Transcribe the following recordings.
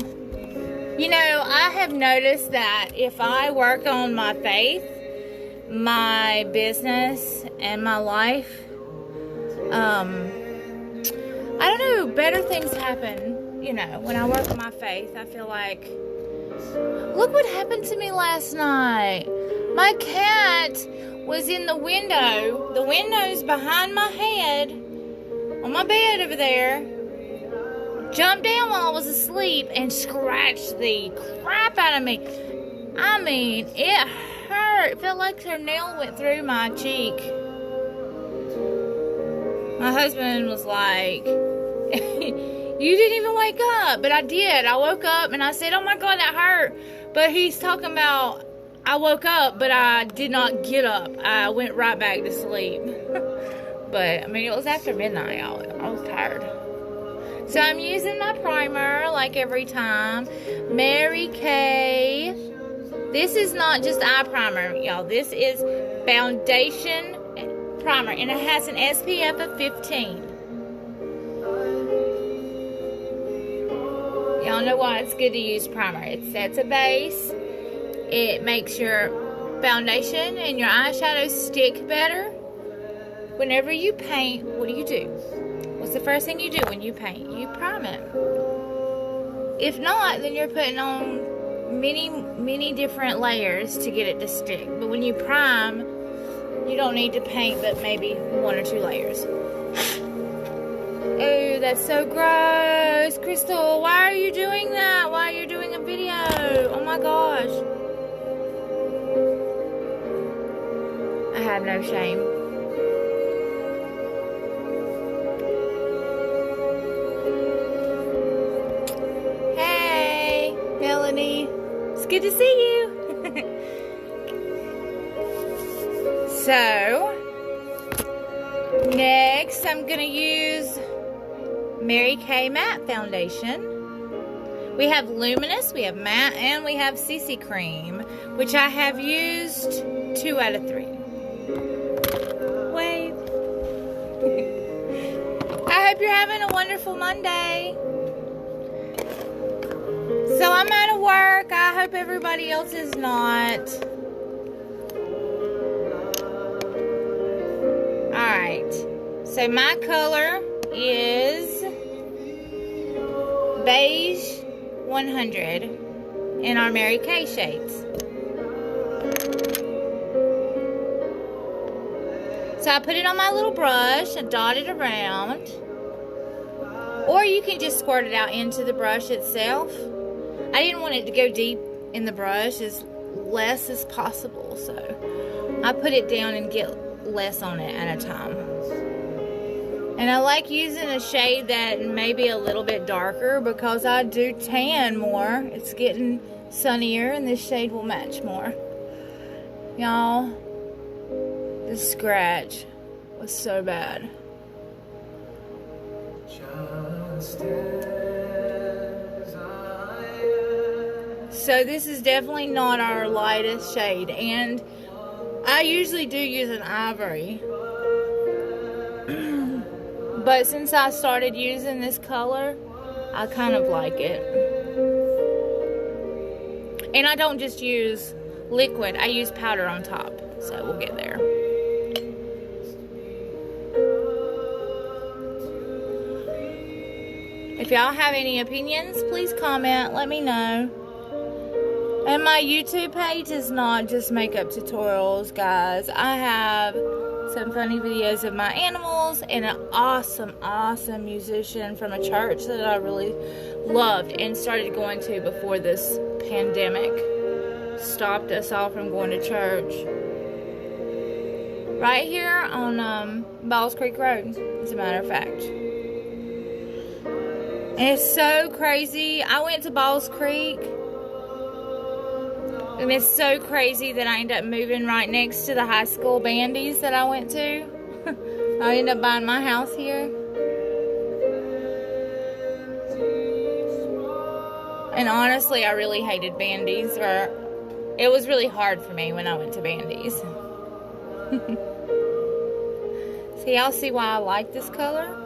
You know, I have noticed that if I work on my faith, my business, and my life, I don't know, better things happen. You know, when I work on my faith, I feel like, look what happened to me last night. My cat was in the window. The window's behind my head, on my bed over there. Jumped down while I was asleep and scratched the crap out of me. I mean, it hurt. It felt like her nail went through my cheek. My husband was like, you didn't even wake up. But I did. I woke up and I said, oh my God, that hurt. But he's talking about, I woke up, but I did not get up. I went right back to sleep. But, I mean, it was after midnight. I was tired. So I'm using my primer like every time. Mary Kay. This is not just eye primer, y'all. This is foundation primer. And it has an SPF of 15. Y'all know why it's good to use primer. It sets a base. It makes your foundation and your eyeshadow stick better. Whenever you paint, what do? What's the first thing you do when you paint? You prime it. If not, then you're putting on many different layers to get it to stick. But when you prime, you don't need to paint but maybe 1 or 2 layers. Oh, that's so gross. Crystal, why are you doing that? Why are you doing a video? Oh my gosh. I have no shame. It's good to see you. So, next I'm going to use Mary Kay Matte Foundation. We have Luminous, we have Matte, and we have CC Cream, which I have used 2 out of 3. Wave. I hope you're having a wonderful Monday. So I'm out of work. I hope everybody else is not. Alright. So my color is Beige 100 in our Mary Kay shades. So I put it on my little brush and dot it around. Or you can just squirt it out into the brush itself. I didn't want it to go deep in the brush, as less as possible, so I put it down and get less on it at a time. And I like using a shade that may be a little bit darker because I do tan more. It's getting sunnier and this shade will match more. Y'all, the scratch was so bad. So this is definitely not our lightest shade, and I usually do use an ivory, but since I started using this color, I kind of like it. And I don't just use liquid, I use powder on top, so we'll get there. If y'all have any opinions, please comment, let me know. And my YouTube page is not just makeup tutorials, guys. I have some funny videos of my animals and an awesome musician from a church that I really loved and started going to before this pandemic stopped us all from going to church. Right here on Balls Creek Road, as a matter of fact. And it's so crazy. I went to Balls Creek. And it's so crazy that I ended up moving right next to the high school bandies that I went to. I ended up buying my house here. And honestly, I really hated bandies. It was really hard for me when I went to bandies. So y'all see why I like this color?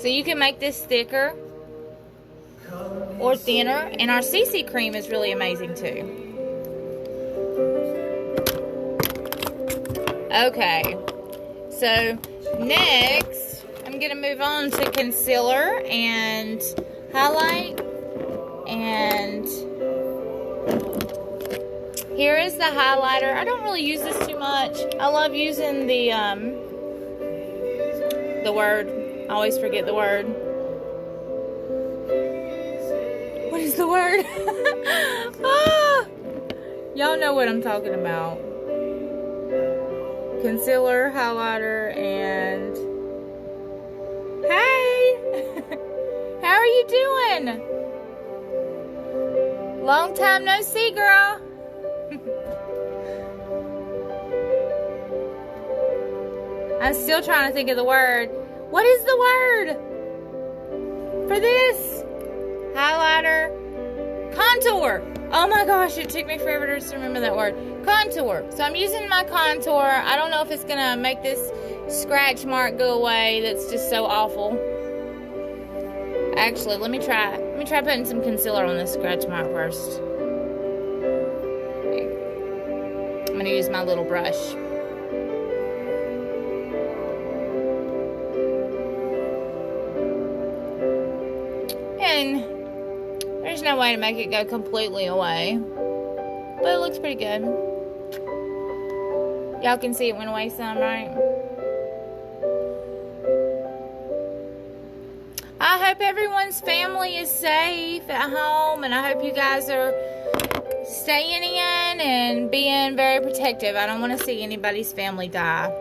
So you can make this thicker or thinner, and our CC cream is really amazing too. Okay, so next I'm gonna move on to concealer and highlight, and here is the highlighter. I don't really use this too much. I love using the word. I always forget the word. What is the word? Ah, y'all know what I'm talking about. Concealer, highlighter, and hey! How are you doing? Long time no see, girl. I'm still trying to think of the word. What is the word for this? Highlighter. Contour. Oh my gosh, it took me forever to remember that word. Contour. So I'm using my contour. I don't know if it's going to make this scratch mark go away. That's just so awful. Actually, let me try putting some concealer on this scratch mark first. Okay. I'm going to use my little brush. And there's no way to make it go completely away, but it looks pretty good. Y'all can see it went away some, right? I hope everyone's family is safe at home, and I hope you guys are staying in and being very protective. I don't want to see anybody's family die.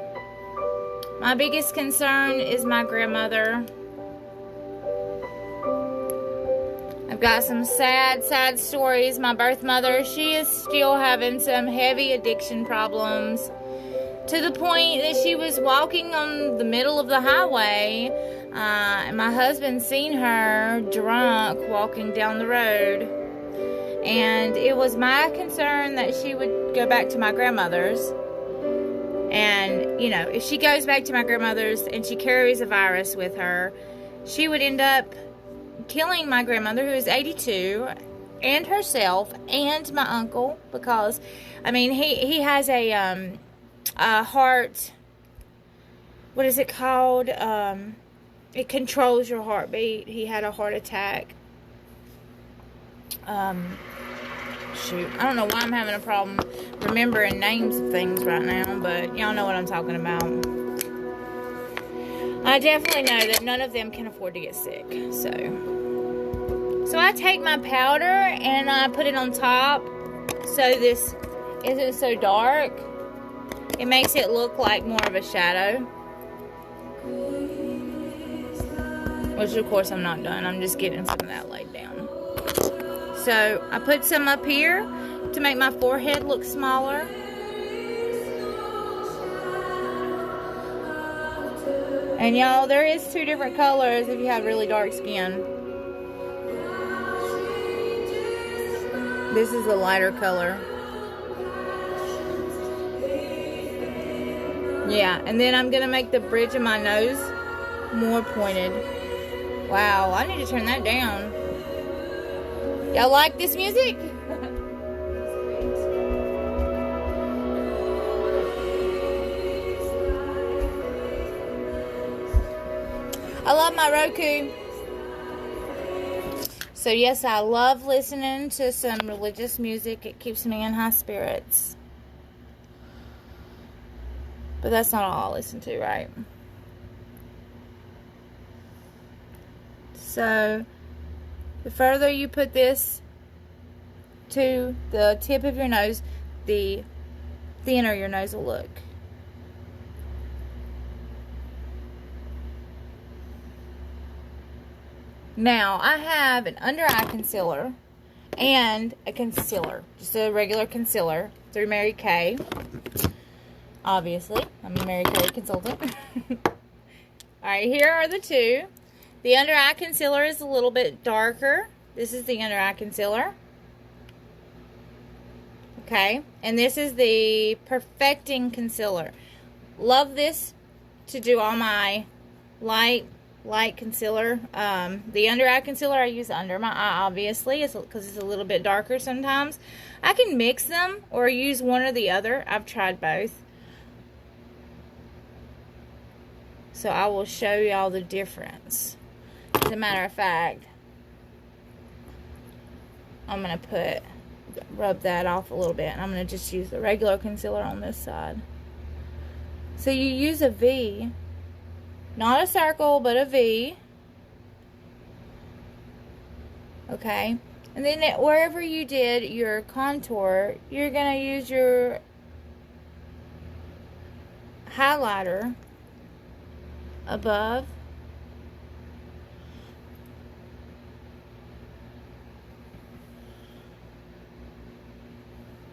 My biggest concern is my grandmother. I've got some sad stories. My birth mother, she is still having some heavy addiction problems, to the point that she was walking on the middle of the highway, and my husband seen her drunk walking down the road. And it was my concern that she would go back to my grandmother's. And, you know, if she goes back to my grandmother's and she carries a virus with her, she would end up killing my grandmother, who is 82, and herself, and my uncle, because, I mean, he has a heart, what is it called? It controls your heartbeat. He had a heart attack. Shoot, I don't know why I'm having a problem remembering names of things right now, but y'all know what I'm talking about. I definitely know that none of them can afford to get sick, so I take my powder and I put it on top so this isn't so dark. It makes it look like more of a shadow, which of course I'm not done. I'm just getting some of that laid down. So I put some up here to make my forehead look smaller. And y'all, there is 2 different colors if you have really dark skin. This is a lighter color. Yeah, and then I'm gonna make the bridge of my nose more pointed. Wow, I need to turn that down. Y'all like this music? I love my Roku. So yes, I love listening to some religious music. It keeps me in high spirits. But that's not all I listen to, right? So the further you put this to the tip of your nose, the thinner your nose will look. Now, I have an under-eye concealer and a concealer. Just a regular concealer through Mary Kay. Obviously, I'm a Mary Kay consultant. Alright, here are the 2. The under-eye concealer is a little bit darker. This is the under-eye concealer. Okay, and this is the Perfecting Concealer. Love this to do all my light light concealer. The under eye concealer I use under my eye, obviously, because it's a little bit darker sometimes. I can mix them or use one or the other. I've tried both. So I will show y'all the difference. As a matter of fact, I'm going to rub that off a little bit. And I'm going to just use the regular concealer on this side. So you use a V. Not a circle, but a V. Okay. And then wherever you did your contour, you're going to use your highlighter above.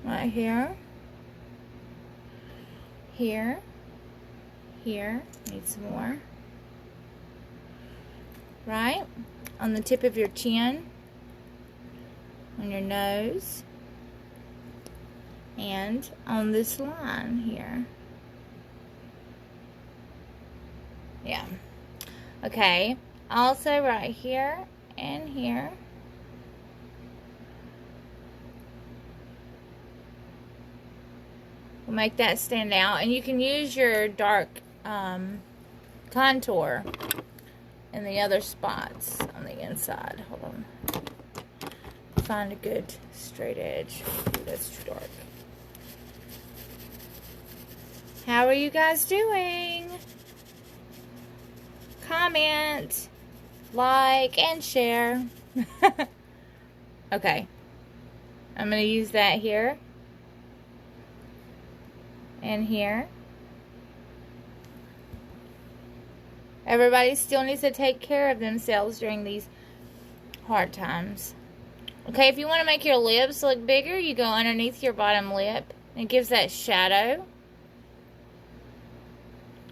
Right here. Here. Here. Need some more. Right? On the tip of your chin. On your nose. And on this line here. Yeah. Okay. Also right here and here. We'll make that stand out. And you can use your dark contour in the other spots on the inside. Hold on. Find a good straight edge. Ooh, that's too dark. How are you guys doing? Comment, like, and share. Okay. I'm going to use that here. And here. Everybody still needs to take care of themselves during these hard times. Okay, if you want to make your lips look bigger, you go underneath your bottom lip. It gives that shadow.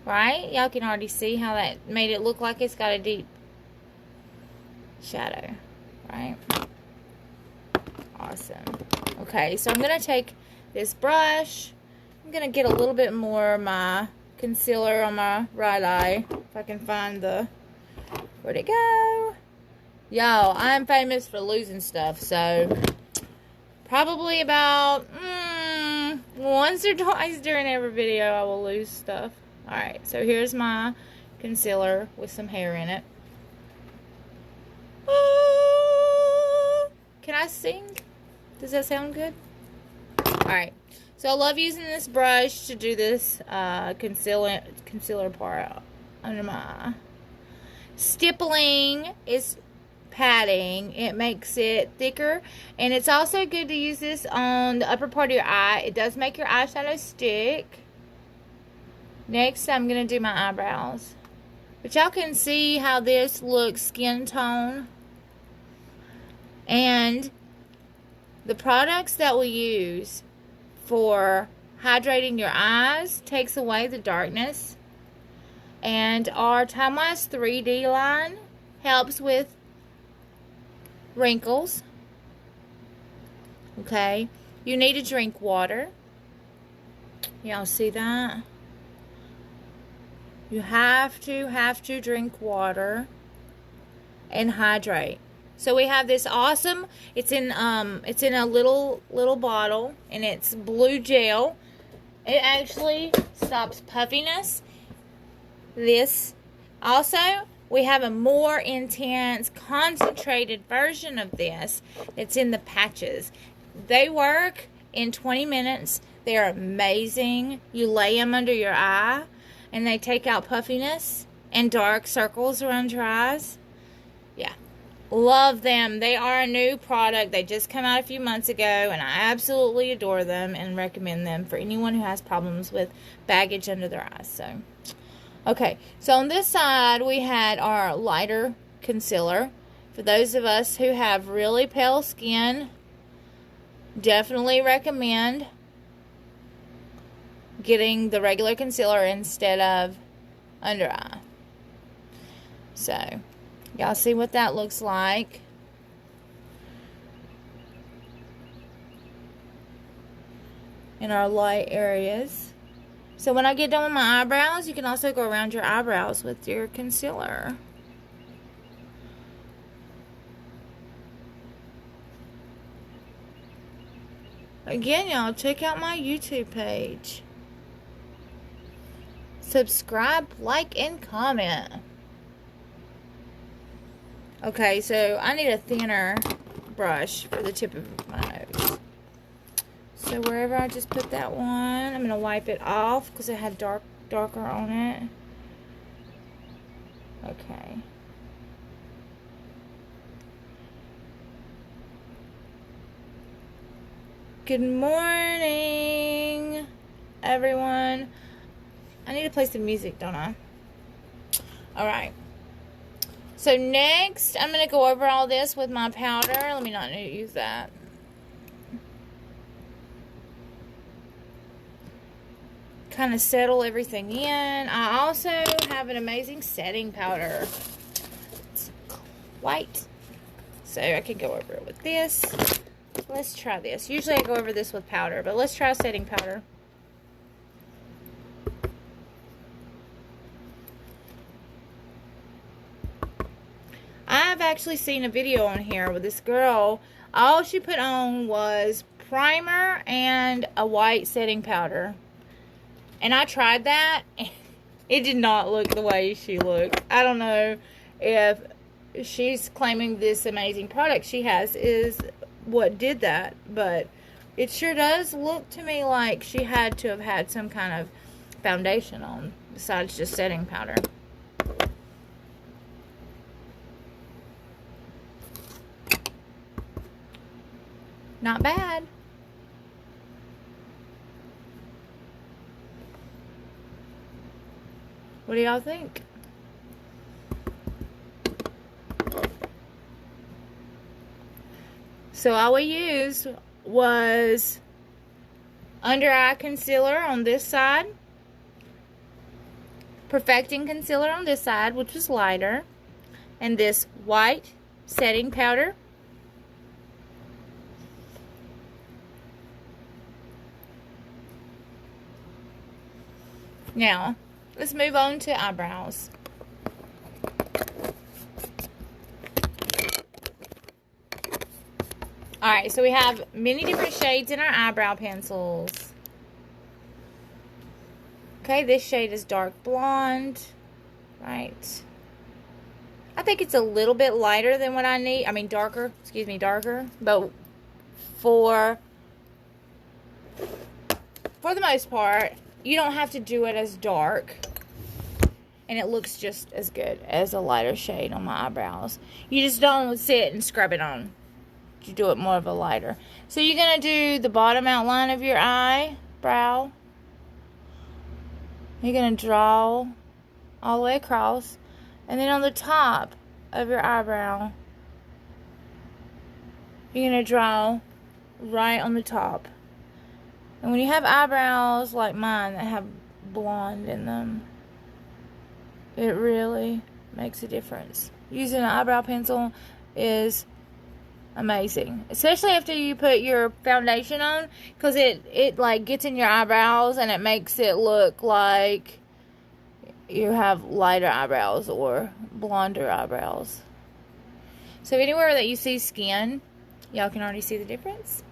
Right? Y'all can already see how that made it look like it's got a deep shadow. Right? Awesome. Okay, so I'm going to take this brush. I'm going to get a little bit more of my concealer on my right eye. If I can find the... Where'd it go? Y'all, I'm famous for losing stuff. So, probably about once or twice during every video I will lose stuff. Alright, so here's my concealer with some hair in it. Can I sing? Does that sound good? Alright, so I love using this brush to do this concealer part under my eye. Stippling is padding. It makes it thicker. And it's also good to use this on the upper part of your eye. It does make your eyeshadow stick. Next, I'm going to do my eyebrows. But y'all can see how this looks skin tone. And the products that we use for hydrating your eyes takes away the darkness. And our Time Last 3D line helps with wrinkles. Okay. You need to drink water. Y'all see that? You have to drink water and hydrate. So we have this awesome, it's in a little bottle, and it's blue gel. It actually stops puffiness. This also, we have a more intense concentrated version of this. It's in the patches. They work in 20 minutes. They're amazing. You lay them under your eye, and they take out puffiness and dark circles around your eyes. Yeah. Love them. They are a new product. They just came out a few months ago, and I absolutely adore them and recommend them for anyone who has problems with baggage under their eyes. So, okay. So on this side, we had our lighter concealer. For those of us who have really pale skin, definitely recommend getting the regular concealer instead of under eye. So, y'all see what that looks like. In our light areas. So when I get done with my eyebrows, you can also go around your eyebrows with your concealer. Again, y'all, check out my YouTube page. Subscribe, like, and comment. Okay, so I need a thinner brush for the tip of my nose. So wherever I just put that one, I'm going to wipe it off because it had darker on it. Okay. Good morning, everyone. I need to play some music, don't I? Alright. So next, I'm going to go over all this with my powder. Let me not use that. Kind of settle everything in. I also have an amazing setting powder. It's white. So I can go over it with this. Let's try this. Usually I go over this with powder, but let's try setting powder. I've actually seen a video on here with this girl. All she put on was primer and a white setting powder. And I tried that. It did not look the way she looked. I don't know if she's claiming this amazing product she has is what did that. But it sure does look to me like she had to have had some kind of foundation on besides just setting powder. Not bad. What do y'all think? So all we used was under eye concealer on this side, perfecting concealer on this side, which was lighter, and this white setting powder. Now, let's move on to eyebrows. Alright, so we have many different shades in our eyebrow pencils. Okay, this shade is dark blonde. Right. I think it's a little bit lighter than what I need. I mean, darker. Excuse me, darker. But for the most part, you don't have to do it as dark. And it looks just as good as a lighter shade on my eyebrows. You just don't sit and scrub it on. You do it more of a lighter. So you're going to do the bottom outline of your eyebrow. You're going to draw all the way across. And then on the top of your eyebrow, you're going to draw right on the top. And when you have eyebrows like mine that have blonde in them, it really makes a difference. Using an eyebrow pencil is amazing, especially after you put your foundation on, because it like gets in your eyebrows and it makes it look like you have lighter eyebrows or blonder eyebrows. So anywhere that you see skin, y'all can already see the difference.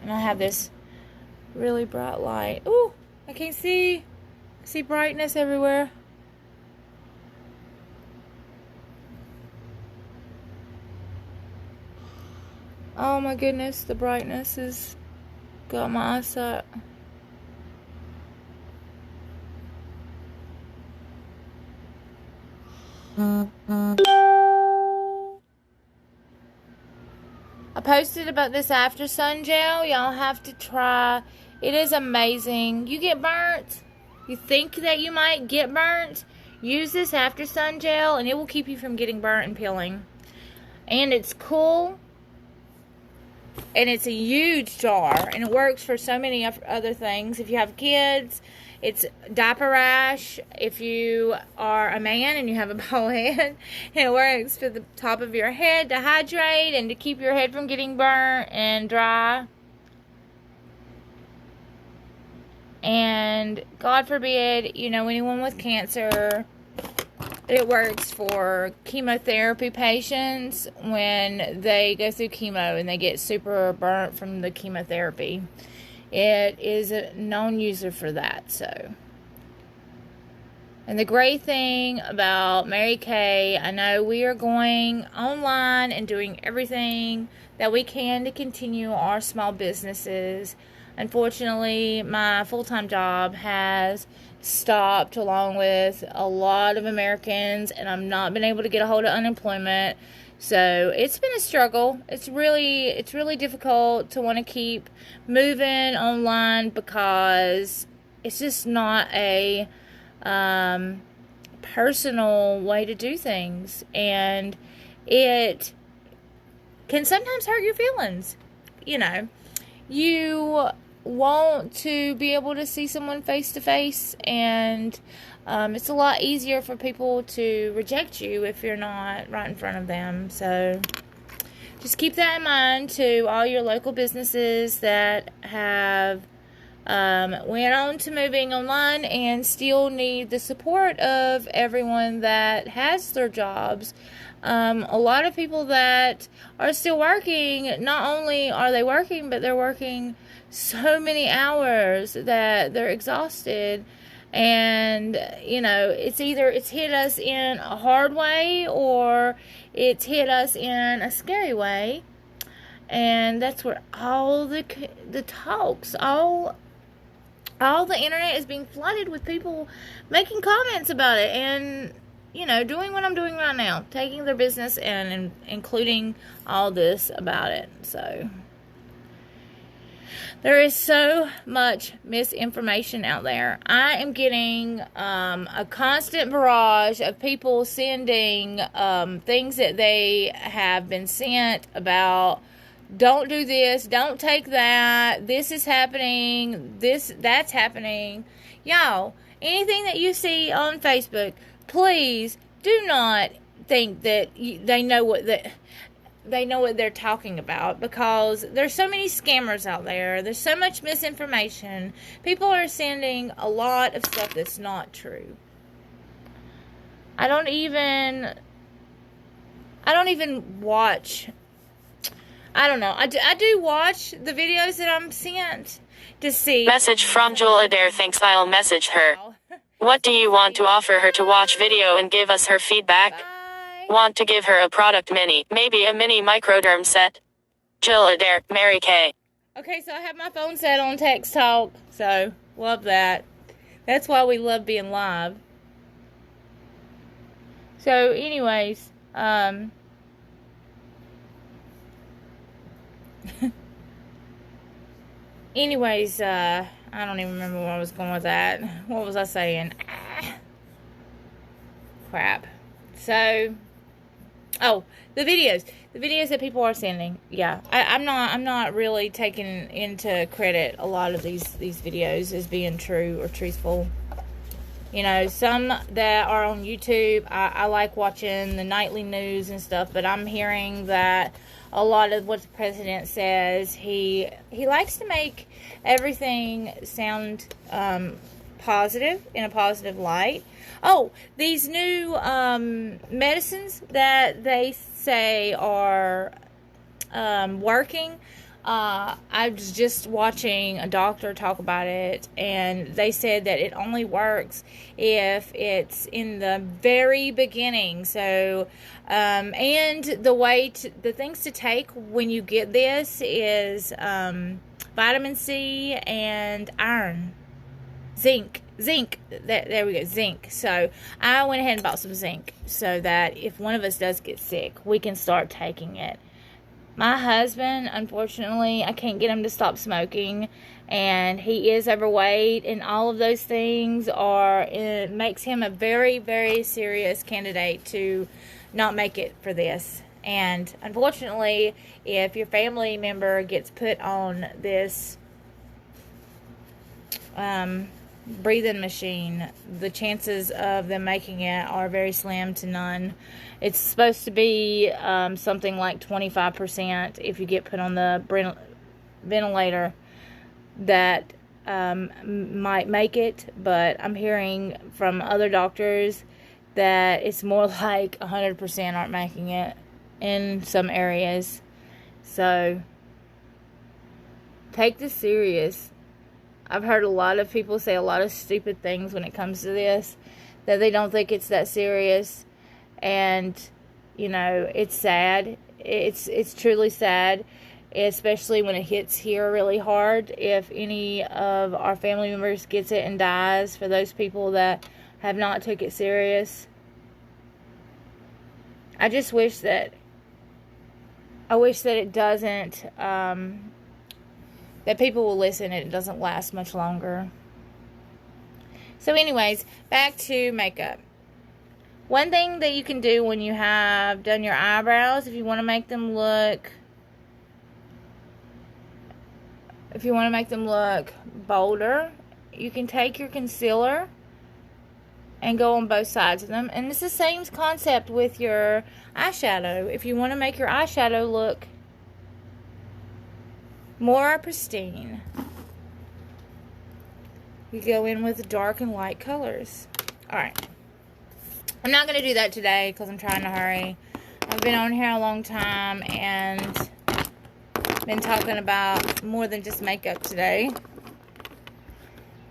And I have this really bright light. Ooh, I can't see. I see brightness everywhere. Oh my goodness, the brightness has got my eyesight. I posted about this After Sun gel. Y'all have to try. It is amazing. You get burnt. You think that you might get burnt. Use this After Sun gel and it will keep you from getting burnt and peeling. And it's cool. And it's a huge jar. And it works for so many other things. If you have kids, it's diaper rash. If you are a man and you have a bald head, it works for the top of your head to hydrate and to keep your head from getting burnt and dry. And God forbid, you know, anyone with cancer, It works for chemotherapy patients when they go through chemo and they get super burnt from the chemotherapy. It is a known user for that, so. And the great thing about Mary Kay, I know we are going online and doing everything that we can to continue our small businesses. Unfortunately, my full-time job has stopped along with a lot of Americans, and I've not been able to get a hold of unemployment. So it's been a struggle. It's really difficult to want to keep moving online because it's just not a personal way to do things, and it can sometimes hurt your feelings. You want to be able to see someone face to face, and it's a lot easier for people to reject you if you're not right in front of them. So just keep that in mind to all your local businesses that have went on to moving online and still need the support of everyone that has their jobs. A lot of people that are still working, not only are they working, but they're working so many hours that they're exhausted. And, it's hit us in a hard way or it's hit us in a scary way. And that's where all the talks, all the internet is being flooded with people making comments about it and, doing what I'm doing right now, taking their business and including all this about it. So there is so much misinformation out there. I am getting a constant barrage of people sending things that they have been sent about. Don't do this, don't take that, this is happening, that's happening. Y'all, anything that you see on Facebook, please do not think that they know what they're talking about, because there's so many scammers out there. There's so much misinformation. People are sending a lot of stuff that's not true. I don't even watch. I don't know. I do watch the videos that I'm sent to see. Message from Jewel Adair thinks I'll message her. What do you want to offer her to watch video and give us her feedback? Bye. Want to give her a product mini, maybe a mini microderm set? Jill Adair, Mary Kay. Okay, so I have my phone set on Text Talk, so love that. That's why we love being live. So anyways, I don't even remember where I was going with that. What was I saying? Crap. So, the videos that people are sending. Yeah, I'm not really taking into credit a lot of these videos as being true or truthful. Some that are on YouTube, I like watching the nightly news and stuff, but I'm hearing that a lot of what the president says, he likes to make everything sound positive, in a positive light. Oh, these new medicines that they say are working. I was just watching a doctor talk about it, and they said that it only works if it's in the very beginning. So, and the things to take when you get this is vitamin C and iron, zinc. There we go, zinc. So I went ahead and bought some zinc so that if one of us does get sick, we can start taking it. My husband, unfortunately, I can't get him to stop smoking, and he is overweight, and all of those things it makes him a very, very serious candidate to not make it for this. And unfortunately, if your family member gets put on this breathing machine, the chances of them making it are very slim to none. It's supposed to be something like 25% if you get put on the ventilator that might make it, but I'm hearing from other doctors that it's more like 100% aren't making it in some areas. So take this serious. I've heard a lot of people say a lot of stupid things when it comes to this, that they don't think it's that serious. And, you know, it's sad. It's truly sad, especially when it hits here really hard. If any of our family members gets it and dies, for those people that have not took it serious, I just wish that it doesn't, that people will listen and it doesn't last much longer. So anyways, back to makeup. One thing that you can do when you have done your eyebrows, if you want to make them look bolder, you can take your concealer and go on both sides of them. And it's the same concept with your eyeshadow. If you want to make your eyeshadow look more pristine, you go in with dark and light colors. Alright. I'm not going to do that today because I'm trying to hurry. I've been on here a long time and been talking about more than just makeup today.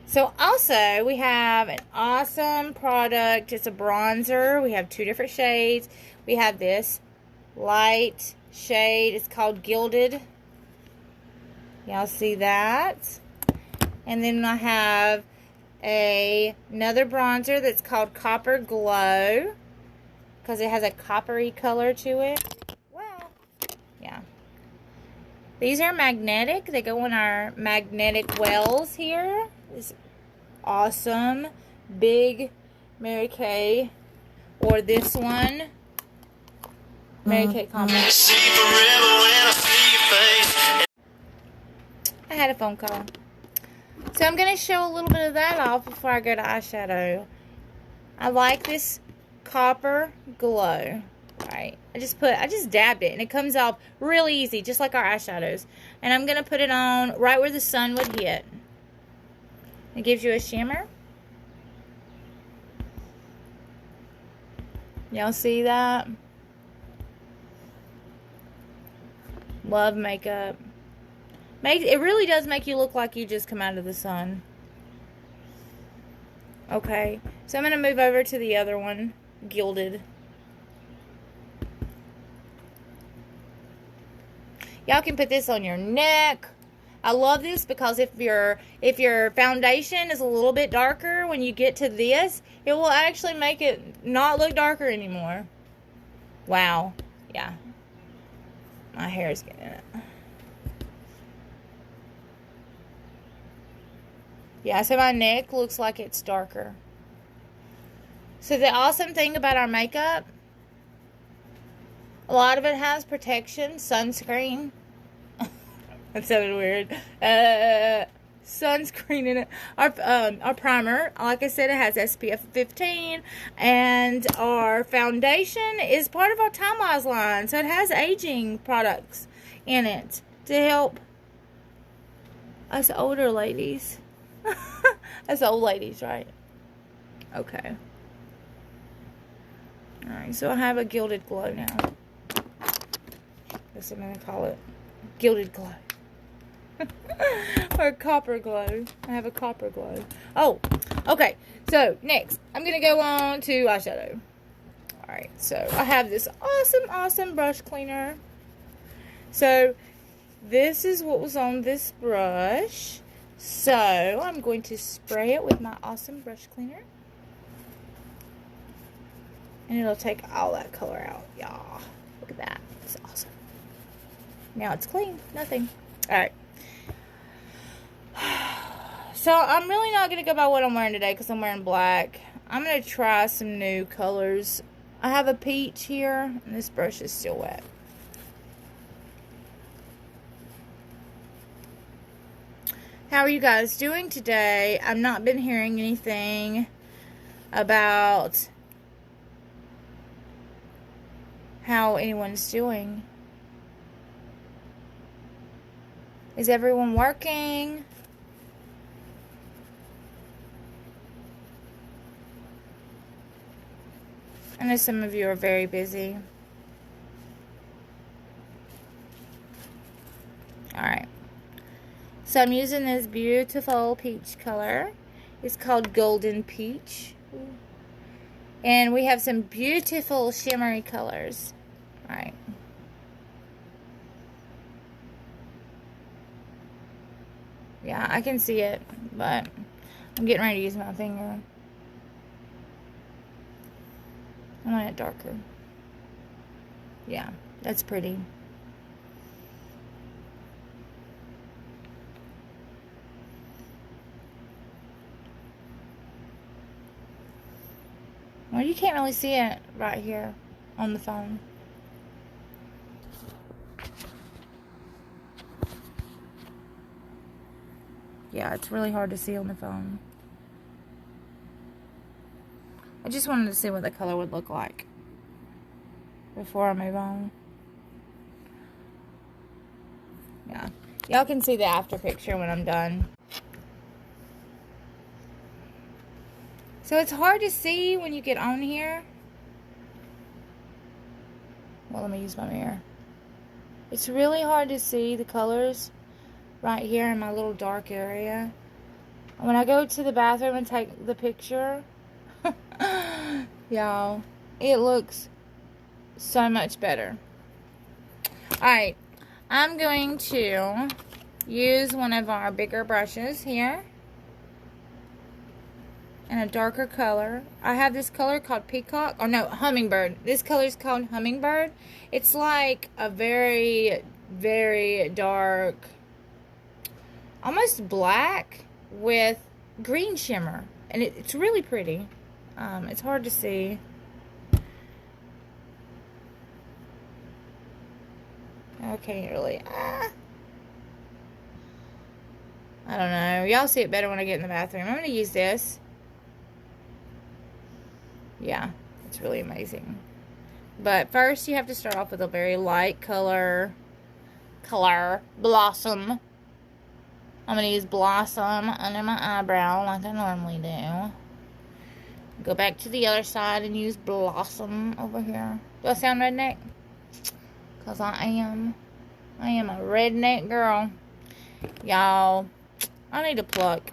So also, we have an awesome product. It's a bronzer. We have 2 different shades. We have this light shade. It's called Gilded. Y'all see that? And then I have another bronzer that's called Copper Glow, because it has a coppery color to it. Wow. Yeah. These are magnetic. They go in our magnetic wells here. This awesome big Mary Kay, or this one, Mary Kay combo. I had a phone call. So I'm going to show a little bit of that off before I go to eyeshadow. I like this Copper Glow. Right. I just dabbed it and it comes off really easy, just like our eyeshadows. And I'm going to put it on right where the sun would hit. It gives you a shimmer. Y'all see that? Love makeup. It really does make you look like you just come out of the sun. Okay, so I'm going to move over to the other one, Gilded. Y'all can put this on your neck. I love this because if your foundation is a little bit darker, when you get to this, it will actually make it not look darker anymore. Wow. Yeah. My hair is getting in it. Yeah, so my neck looks like it's darker. So the awesome thing about our makeup, a lot of it has protection, sunscreen. That sounded weird. Sunscreen in it. Our primer, like I said, it has SPF 15. And our foundation is part of our Time Wise line. So it has aging products in it to help us older ladies. Us old ladies, right? Okay. Alright, so I have a Gilded Glow now. That's what I'm going to call it. Gilded Glow. Or Copper Glow. I have a Copper Glow. Oh, okay. So, next, I'm going to go on to eyeshadow. Alright, so I have this awesome brush cleaner. So, this is what was on this brush. So, I'm going to spray it with my awesome brush cleaner. And it'll take all that color out. Y'all, look at that. It's awesome. Now it's clean. Nothing. Alright. So, I'm really not going to go by what I'm wearing today because I'm wearing black. I'm going to try some new colors. I have a peach here, and this brush is still wet. How are you guys doing today? I've not been hearing anything about how anyone's doing. Is everyone working? know some of you are very busy. Alright. So I'm using this beautiful peach color. It's called Golden Peach. And we have some beautiful shimmery colors. Alright. Yeah, I can see it, but I'm getting ready to use my finger. I want it darker. Yeah, that's pretty. Well, you can't really see it right here on the phone. Yeah, it's really hard to see on the phone. I just wanted to see what the color would look like before I move on. Yeah, y'all can see the after picture when I'm done. So it's hard to see when you get on here. Well, let me use my mirror. It's really hard to see the colors right here in my little dark area. When I go to the bathroom and take the picture, y'all, it looks so much better. Alright, I'm going to use one of our bigger brushes here in a darker color. I have this color called Peacock, or no, Hummingbird. This color is called Hummingbird. It's like a very, very dark, almost black with green shimmer, and it's really pretty. It's hard to see. I can't really. I don't know. Y'all see it better when I get in the bathroom. I'm going to use this. Yeah, it's really amazing. But first, you have to start off with a very light color. Blossom. I'm going to use Blossom under my eyebrow like I normally do. Go back to the other side and use Blossom over here. Do I sound redneck? Because I am a redneck girl. Y'all, I need to pluck.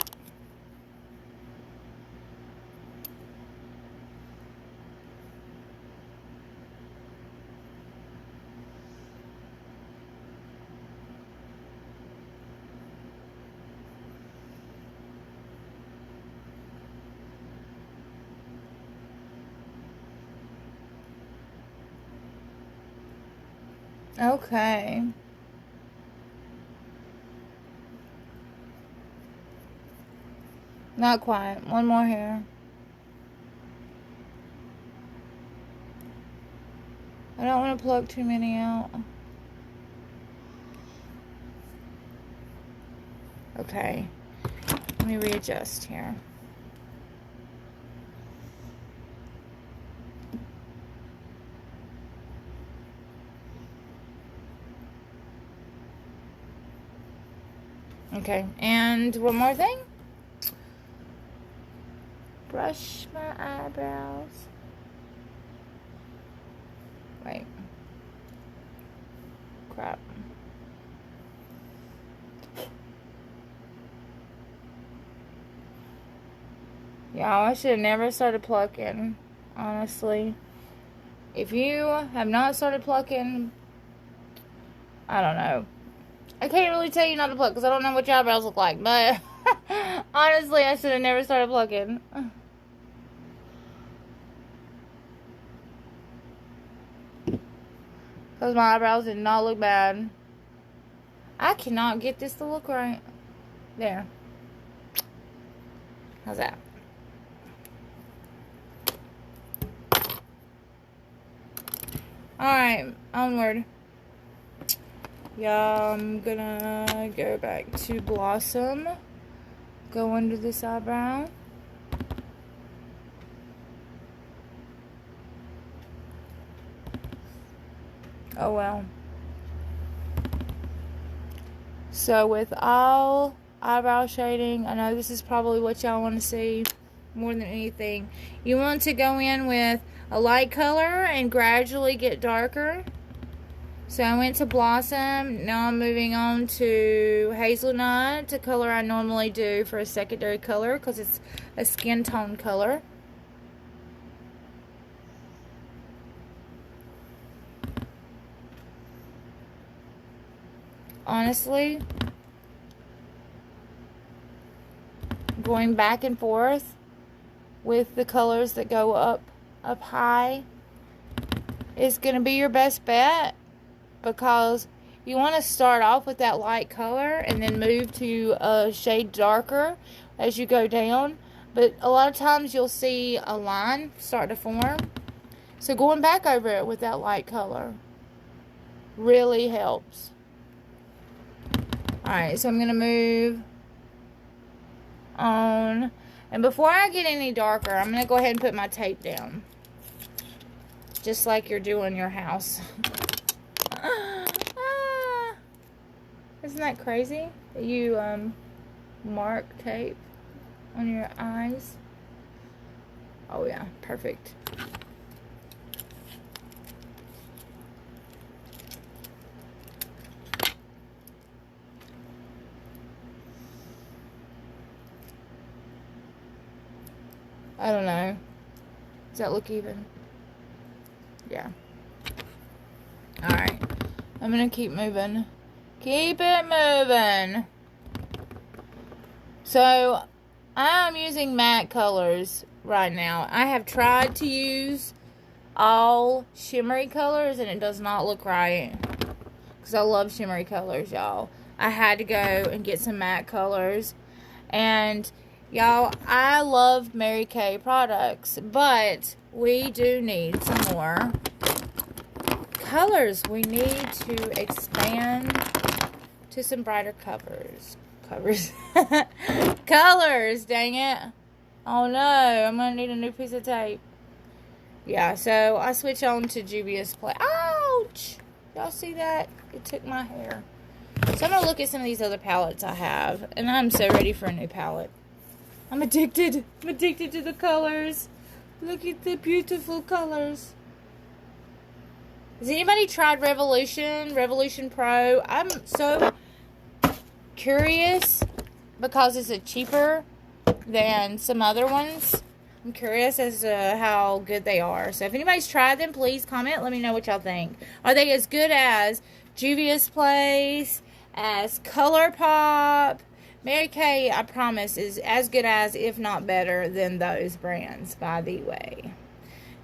Okay. Not quite. One more here. I don't want to pluck too many out. Okay. Let me readjust here. Okay, and one more thing. Brush my eyebrows. Wait. Crap. Y'all, I should have never started plucking, honestly. If you have not started plucking, I don't know. I can't really tell you not to pluck because I don't know what your eyebrows look like, but honestly, I should have never started plucking. Because my eyebrows did not look bad. I cannot get this to look right. There. How's that? Alright, onward. Yeah, I'm gonna go back to Blossom. Go under this eyebrow. Oh well. So with all eyebrow shading, I know this is probably what y'all want to see. more than anything. You want to go in with a light color and gradually get darker. So I went to Blossom. Now I'm moving on to Hazelnut, a color I normally do for a secondary color because it's a skin tone color. Honestly, going back and forth with the colors that go up high is going to be your best bet, because you want to start off with that light color and then move to a shade darker as you go down. But a lot of times you'll see a line start to form. So going back over it with that light color really helps. Alright, so I'm going to move on. And before I get any darker, I'm going to go ahead and put my tape down. Just like you're doing your house. Isn't that crazy? That you mark tape on your eyes? Oh yeah, perfect. I don't know. Does that look even? Yeah. Alright. I'm gonna keep moving. Keep it moving. So, I'm using matte colors right now. I have tried to use all shimmery colors and it does not look right. Because I love shimmery colors, y'all. I had to go and get some matte colors. And y'all, I love Mary Kay products, but we do need some more colors. We need to expand to some brighter colors, dang it. Oh no, I'm gonna need a new piece of tape. Yeah, so I switch on to Juvia's Place. Ouch! Y'all see that? It took my hair. So I'm gonna look at some of these other palettes I have, and I'm so ready for a new palette. I'm addicted. I'm addicted to the colors. Look at the beautiful colors. Has anybody tried Revolution Pro? I'm so curious because it's cheaper than some other ones. I'm curious as to how good they are. So if anybody's tried them, please comment. Let me know what y'all think. Are they as good as Juvia's Place, as ColourPop? Mary Kay, I promise, is as good as, if not better, than those brands, by the way.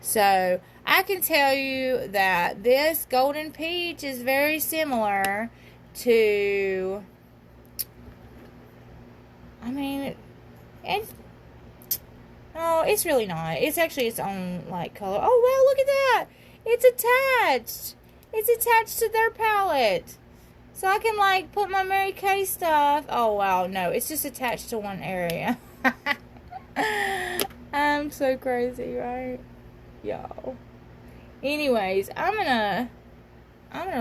So, I can tell you that this Golden Peach is very similar to, I mean, it's really not. It's actually its own, like, color. Oh, wow, look at that. It's attached. It's attached to their palette. So I can, like, put my Mary Kay stuff. Oh, wow. No, it's just attached to one area. I'm so crazy, right? Y'all. Anyways, I'm gonna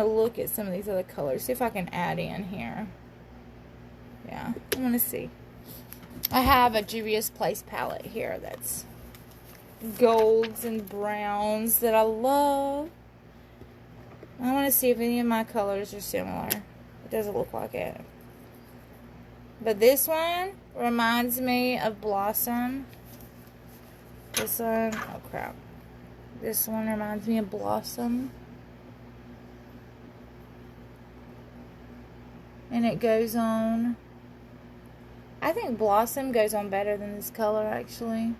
look at some of these other colors. See if I can add in here. Yeah, I'm gonna see. I have a Juvia's Place palette here that's golds and browns that I love. I want to see if any of my colors are similar. It doesn't look like it. But this one reminds me of Blossom. This one, oh crap. This one reminds me of Blossom. And it goes on. I think Blossom goes on better than this color, actually.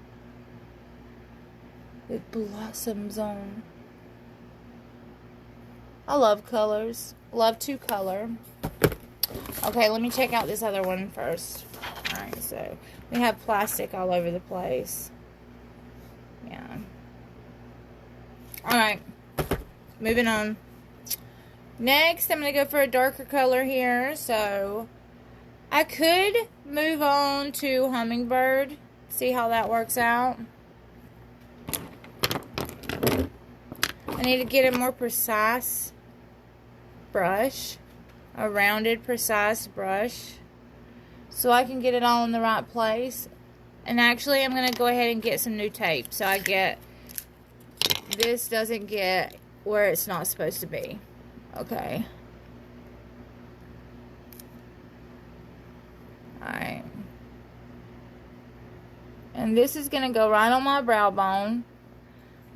It blossoms on. I love colors. Love to color. Okay, let me check out this other one first. Alright, so we have plastic all over the place. Yeah. Alright. Moving on. Next, I'm going to go for a darker color here. So, I could move on to Hummingbird. See how that works out. I need to get a more precise brush. A rounded, precise brush. So I can get it all in the right place. And actually, I'm going to go ahead and get some new tape. So this doesn't get where it's not supposed to be. Okay. Alright. And this is going to go right on my brow bone.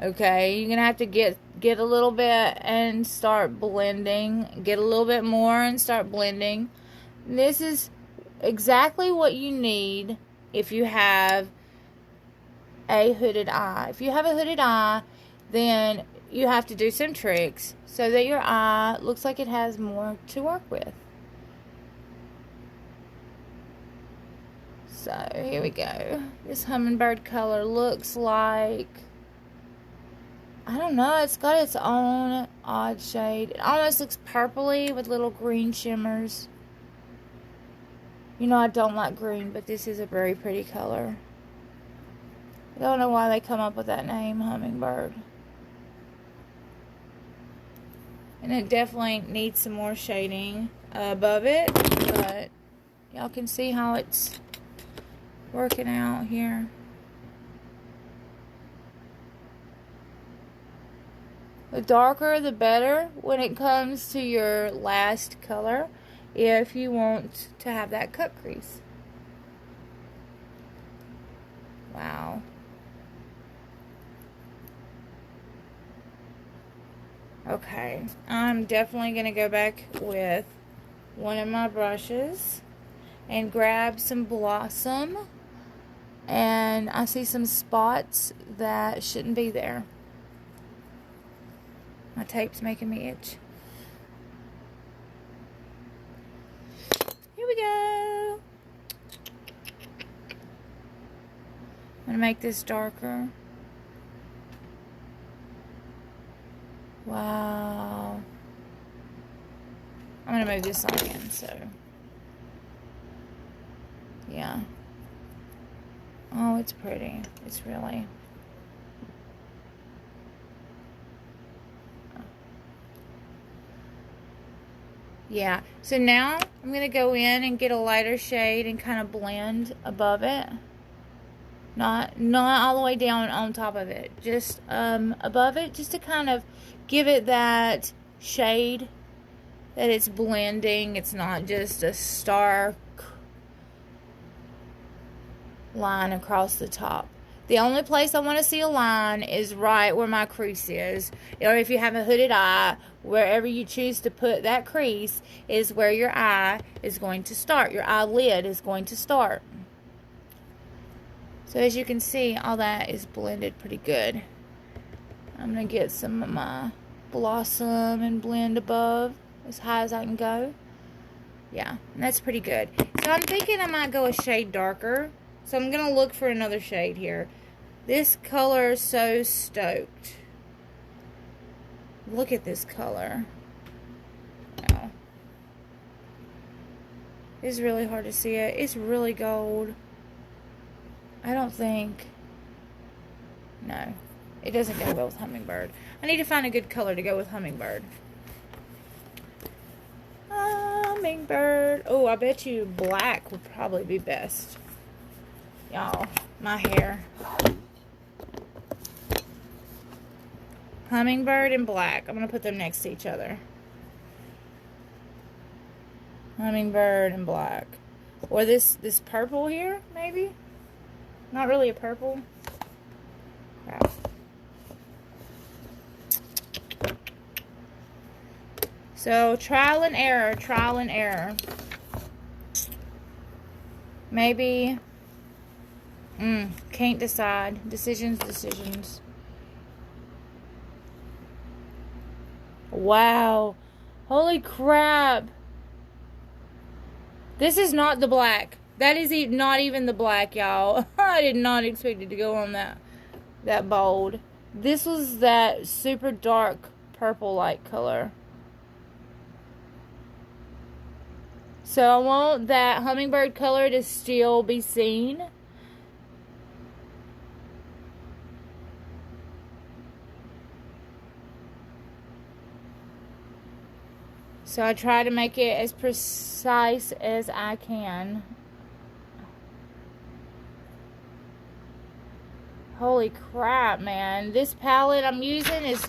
Okay, you're going to have to get a little bit and start blending. Get a little bit more and start blending. This is exactly what you need if you have a hooded eye. If you have a hooded eye, then you have to do some tricks so that your eye looks like it has more to work with. So, here we go. This hummingbird color looks like, I don't know, it's got its own odd shade. It almost looks purpley with little green shimmers. You know, I don't like green, but this is a very pretty color. I don't know why they come up with that name, hummingbird. And it definitely needs some more shading above it, but y'all can see how it's working out here. The darker the better when it comes to your last color, if you want to have that cut crease. Wow. Okay, I'm definitely going to go back with one of my brushes and grab some Blossom. And I see some spots that shouldn't be there. My tape's making me itch. Here we go. I'm going to make this darker. Wow. I'm going to move this on in, so. Yeah. Oh, it's pretty. It's really. Yeah. So now I'm going to go in and get a lighter shade and kind of blend above it. Not all the way down on top of it. Just above it, just to kind of give it that shade that it's blending. It's not just a stark line across the top. The only place I want to see a line is right where my crease is. Or if you have a hooded eye, wherever you choose to put that crease is where your eye is going to start. Your eyelid is going to start. So as you can see, all that is blended pretty good. I'm going to get some of my Blossom and blend above as high as I can go. Yeah, that's pretty good. So I'm thinking I might go a shade darker. So I'm going to look for another shade here. This color is so stoked. Look at this color. Wow. It's really hard to see it. It's really gold. I don't think. No. It doesn't go well with hummingbird. I need to find a good color to go with hummingbird. Hummingbird. Oh, I bet you black would probably be best. Y'all, my hair. Hummingbird and black. I'm going to put them next to each other. Hummingbird and black. Or this purple here, maybe? Not really a purple. Crap. So, trial and error, trial and error. Maybe... can't decide. Decisions. Wow. Holy crap. This is not the black. That is not even the black, y'all. I did not expect it to go on that bold. This was that super dark purple-like color. So I want that hummingbird color to still be seen. So I try to make it as precise as I can. Holy crap, man. This palette I'm using is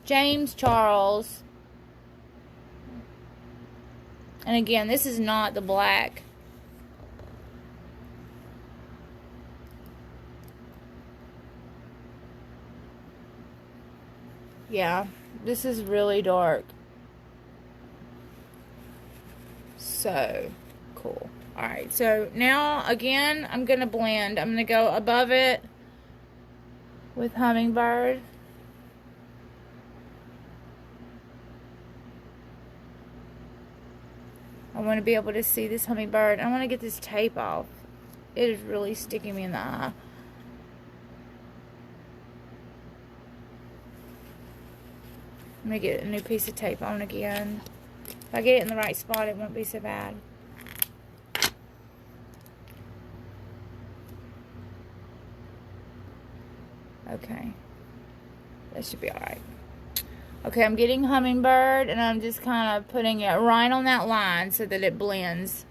James Charles. And again, this is not the black. Yeah, this is really dark. So cool. Alright, so now again, I'm going to blend. I'm going to go above it with Hummingbird. I want to be able to see this Hummingbird. I want to get this tape off. It is really sticking me in the eye. I'm going to get a new piece of tape on again. If I get it in the right spot, it won't be so bad. Okay. That should be alright. Okay, I'm getting Hummingbird, and I'm just kind of putting it right on that line so that it blends.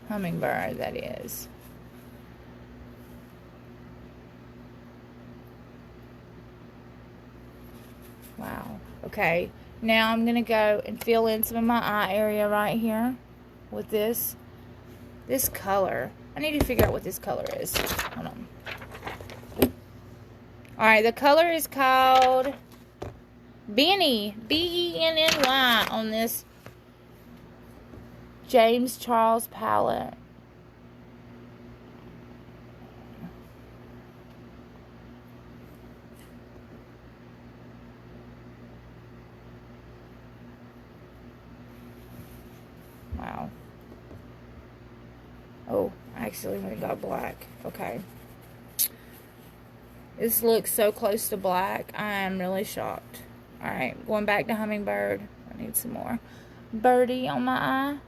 Hummingbird, that is. Wow. Okay, now I'm going to go and fill in some of my eye area right here with this color. I need to figure out what this color is. Hold on. Alright, the color is called Benny. B-E-N-N-Y on this James Charles palette. Wow. Oh, I actually went and got black. Okay. This looks so close to black. I am really shocked. Alright, going back to Hummingbird. I need some more birdie on my eye.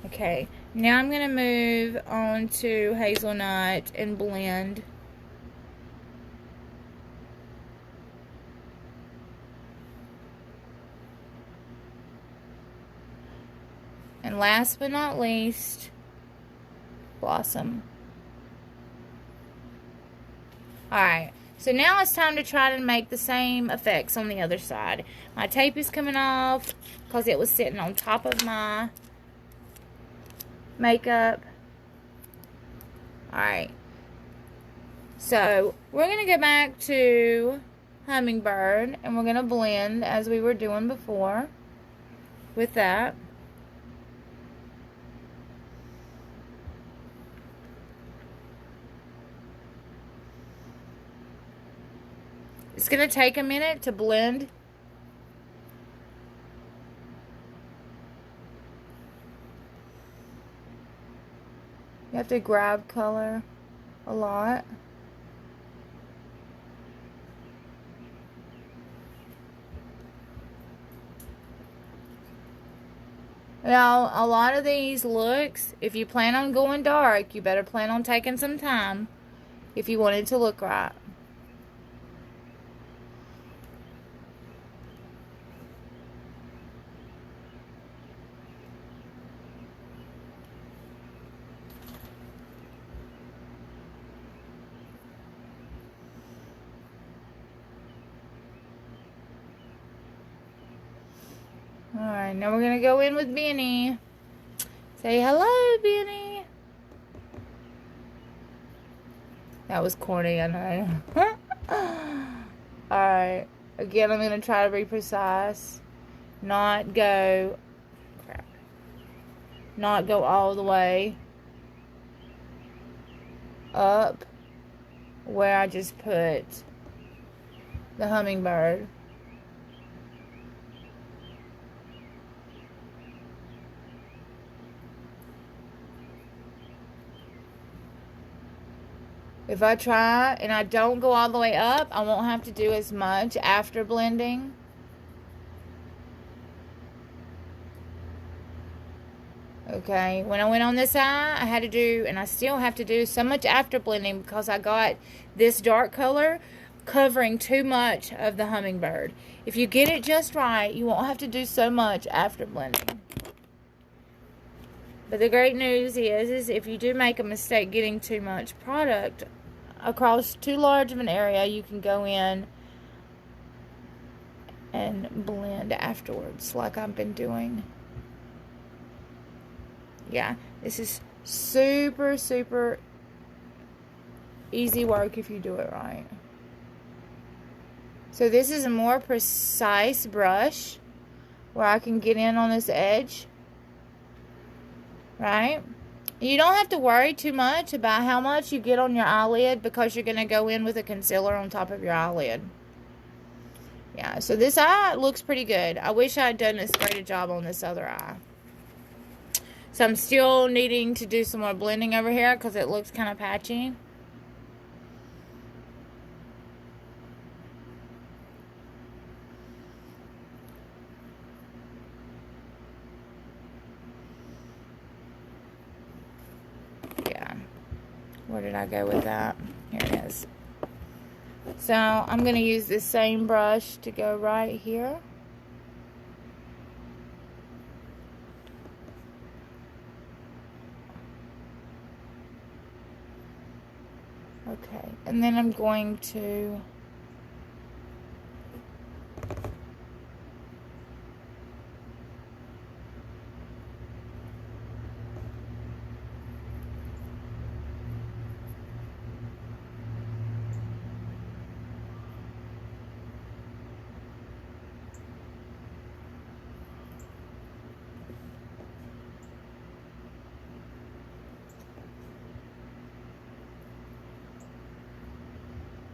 Okay, now I'm going to move on to Hazelnut and blend. And last but not least, Blossom. Alright, so now it's time to try to make the same effects on the other side. My tape is coming off because it was sitting on top of my makeup. Alright, so we're going to go back to Hummingbird and we're going to blend as we were doing before with that. It's going to take a minute to blend. You have to grab color a lot. Now, a lot of these looks, if you plan on going dark, you better plan on taking some time if you want it to look right. Alright, now we're going to go in with Benny. Say hello, Benny. That was corny, I know. Alright, again, I'm going to try to be precise. Not go all the way up where I just put the Hummingbird. If I try and I don't go all the way up, I won't have to do as much after blending. Okay, when I went on this eye, I had to do, and I still have to do so much after blending because I got this dark color covering too much of the Hummingbird. If you get it just right, you won't have to do so much after blending. But the great news is if you do make a mistake getting too much product across too large of an area, you can go in and blend afterwards like I've been doing. Yeah, this is super, super easy work if you do it right. So this is a more precise brush where I can get in on this edge, right? You don't have to worry too much about how much you get on your eyelid because you're going to go in with a concealer on top of your eyelid. Yeah, so this eye looks pretty good. I wish I had done as great a job on this other eye. So I'm still needing to do some more blending over here because it looks kind of patchy. Yeah. Where did I go with that? Here it is. So I'm going to use this same brush to go right here. Okay, and then I'm going to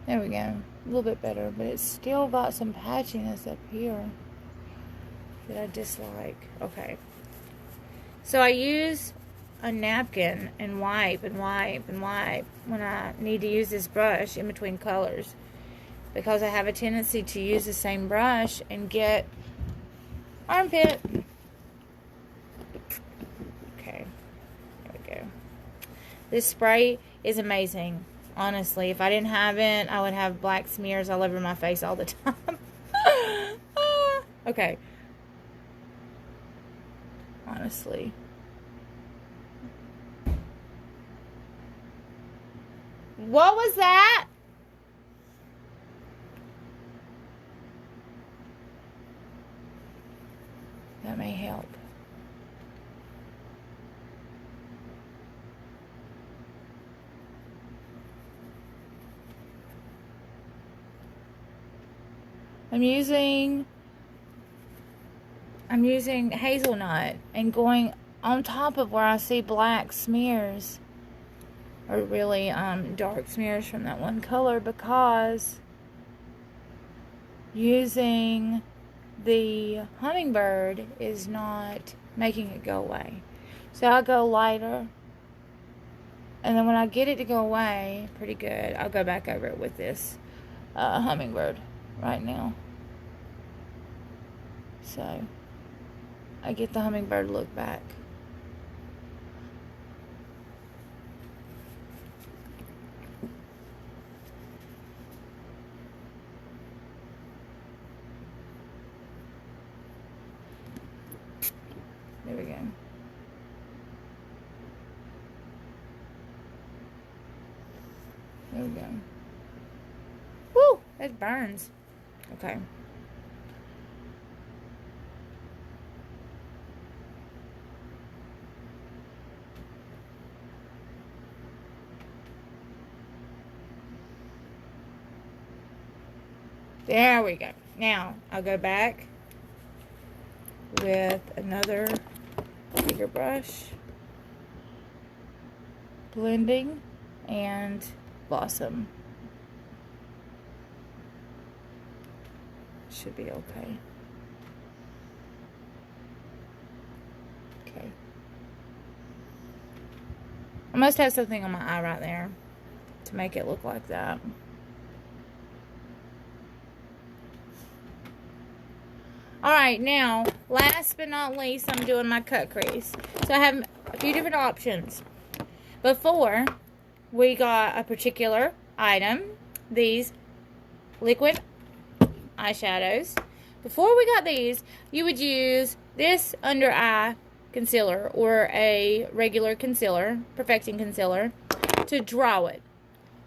there we go. A little bit better, but it's still got some patchiness up here that I dislike. Okay. So I use a napkin and wipe and wipe and wipe when I need to use this brush in between colors, because I have a tendency to use the same brush and get armpit. Okay. There we go. This spray is amazing. Honestly, if I didn't have it, I would have black smears all over my face all the time. Okay. Honestly. What was that? That may help. I'm using hazelnut and going on top of where I see black smears, or really dark smears from that one color, because using the hummingbird is not making it go away. So I'll go lighter, and then when I get it to go away pretty good, I'll go back over it with this hummingbird right now. So I get the hummingbird look back. There we go. There we go. Woo! It burns. Okay. There we go. Now, I'll go back with another bigger brush, blending, and blossom. Should be okay. Okay. I must have something on my eye right there to make it look like that. Alright, now, last but not least, I'm doing my cut crease. So I have a few different options. Before, we got a particular item, these liquid eyeshadows. Before we got these, you would use this under eye concealer or a regular concealer, perfecting concealer, to draw it.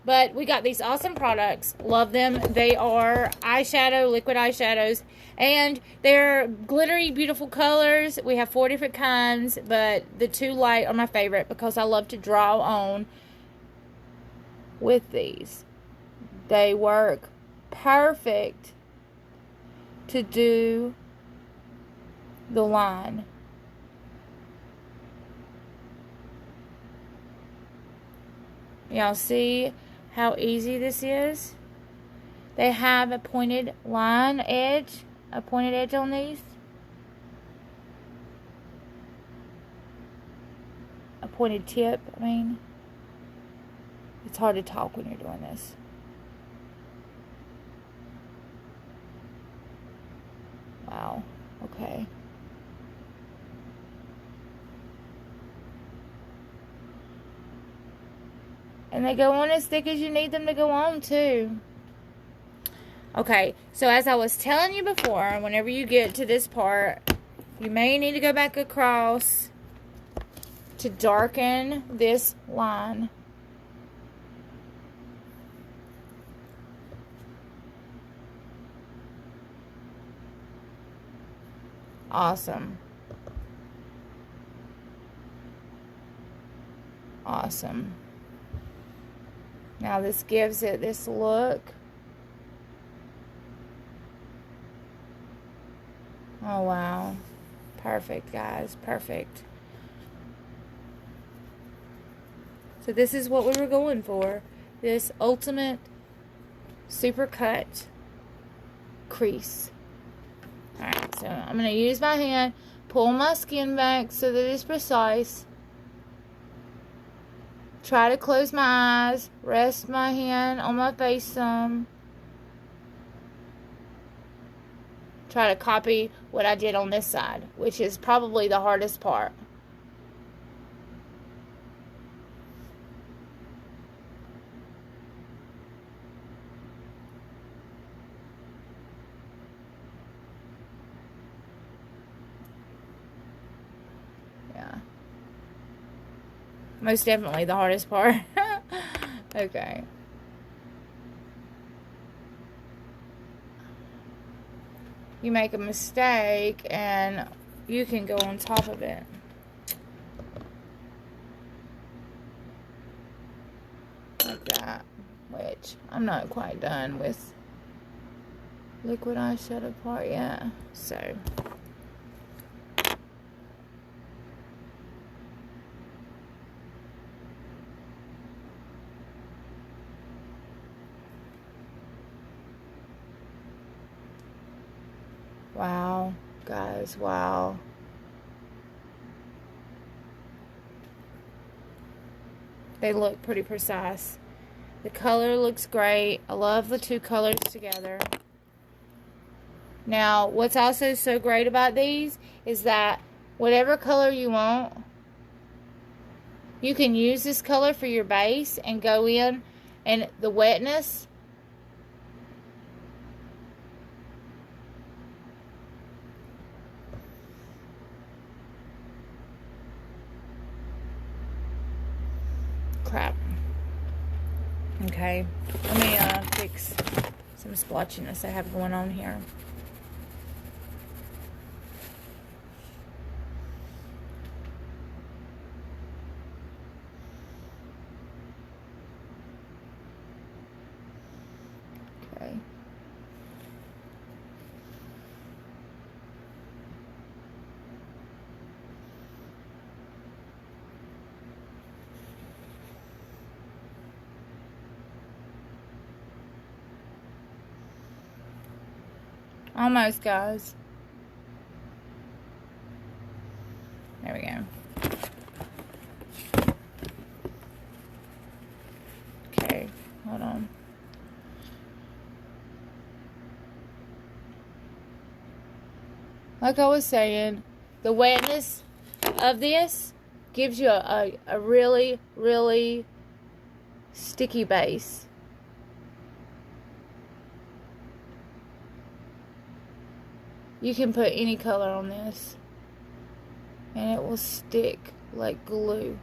But we got these awesome products. Love them. They are eyeshadow, liquid eyeshadows. And they're glittery, beautiful colors. We have 4 different kinds. But the 2 light are my favorite because I love to draw on with these. They work perfect to do the line. Y'all see how easy this is? They have a pointed line edge, a pointed edge on these. A pointed tip, I mean. It's hard to talk when you're doing this. Wow, okay. And they go on as thick as you need them to go on, too. Okay, so as I was telling you before, whenever you get to this part, you may need to go back across to darken this line. Awesome. Awesome. Now this gives it this look. Oh, wow. Perfect, guys. Perfect. So this is what we were going for. This ultimate super cut crease. Alright, so I'm going to use my hand, pull my skin back so that it's precise. Try to close my eyes, rest my hand on my face some. Try to copy what I did on this side, which is probably the hardest part. Yeah. Most definitely the hardest part. Okay. You make a mistake and you can go on top of it. Like that. Which I'm not quite done with liquid eyeshadow part yet. So wow, guys, wow. They look pretty precise. The color looks great. I love the 2 colors together. Now, what's also so great about these is that whatever color you want, you can use this color for your base and go in, and the wetness crap. Okay, let me fix some splotchiness I have going on here. Okay. Almost, guys. There we go. Okay, hold on. Like I was saying, the wetness of this gives you a really, really sticky base. You can put any color on this. And it will stick like glue.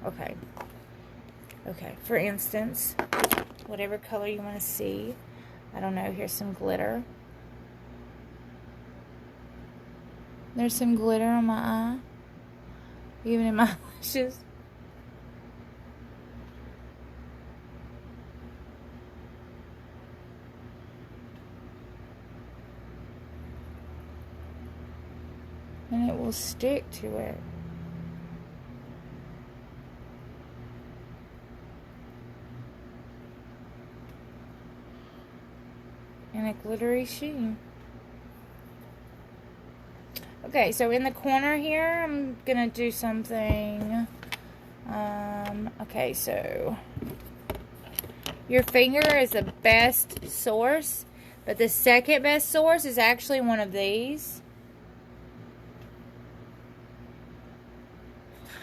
Okay. Okay, for instance, whatever color you want to see. I don't know, here's some glitter. There's some glitter on my eye. Even in my lashes. And it will stick to it. And a glittery sheen. Okay, so in the corner here, I'm gonna do something. Okay, so your finger is the best source, but the second best source is actually one of these.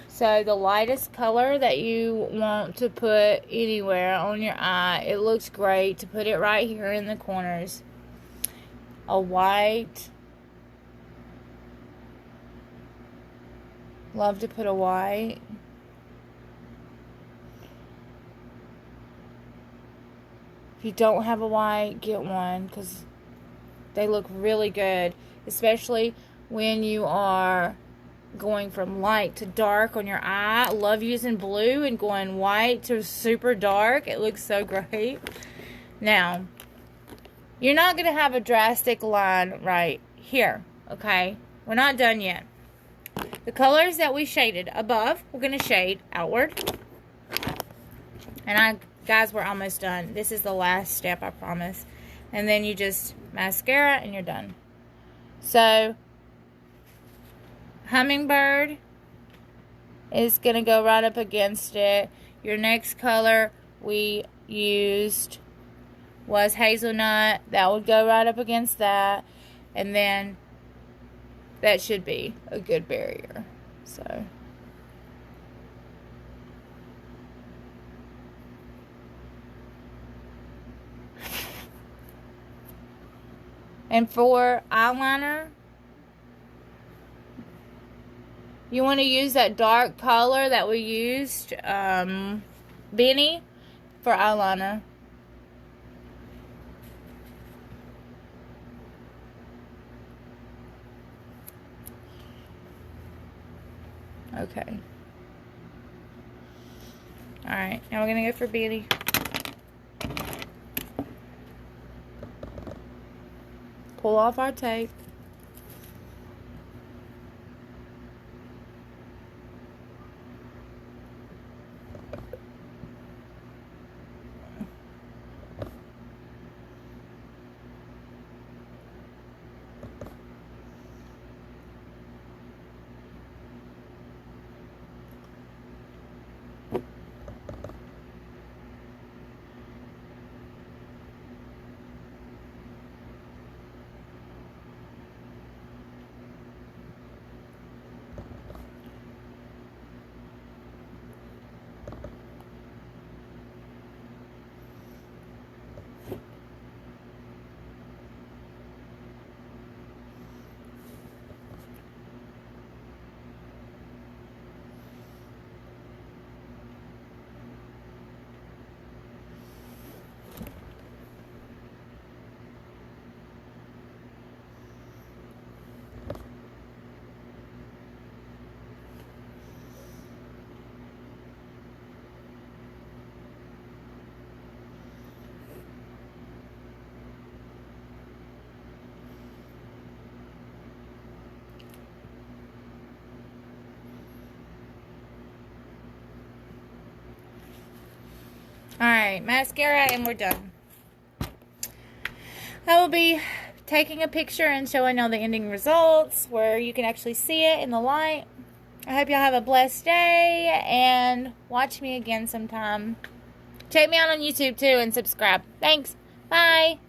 So the lightest color that you want to put anywhere on your eye, it looks great to put it right here in the corners. A white. Love to put a white. If you don't have a white, get one because they look really good, especially when you are going from light to dark on your eye. I love using blue and going white to super dark. It looks so great. Now, you're not going to have a drastic line right here, okay? We're not done yet. The colors that we shaded above, we're going to shade outward. And guys, we're almost done. This is the last step, I promise. And then you just mascara and you're done. So, Hummingbird is going to go right up against it. Your next color we used was Hazelnut. That would go right up against that. And then that should be a good barrier. So, and for eyeliner, you want to use that dark color that we used, Benny, for eyeliner. Okay. Alright, now we're going to go for Benny. Pull off our tape. Alright, mascara and we're done. I will be taking a picture and showing y'all the ending results where you can actually see it in the light. I hope y'all have a blessed day and watch me again sometime. Check me out on YouTube too and subscribe. Thanks. Bye.